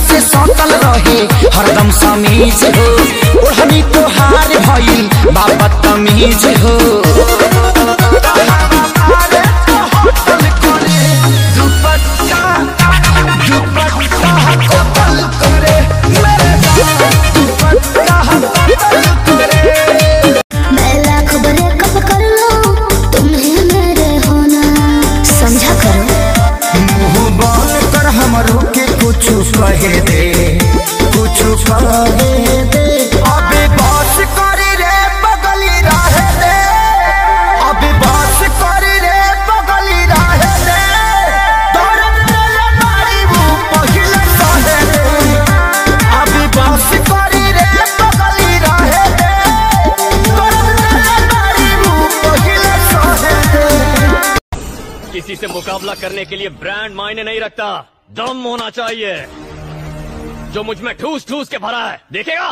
से सटल रहे हरदम समीज हो, ओढ़नी तो हार भइल बाबा तमीज हो। कहे दे कुछ कहे दे, अभी बस करी रे बगली रहे दे, अभी बस करी रे बगली रहे दे, दर्द तेरे मारी वो पहिले सहे दे, अभी बस करी रे बगली रहे दे, दर्द तेरे मारी वो पहिले सहे दे। किसी से मुकाबला करने के लिए ब्रांड मायने नहीं रखता, दम होना चाहिए जो मुझ में ठूस ठूस के भरा है, देखेगा।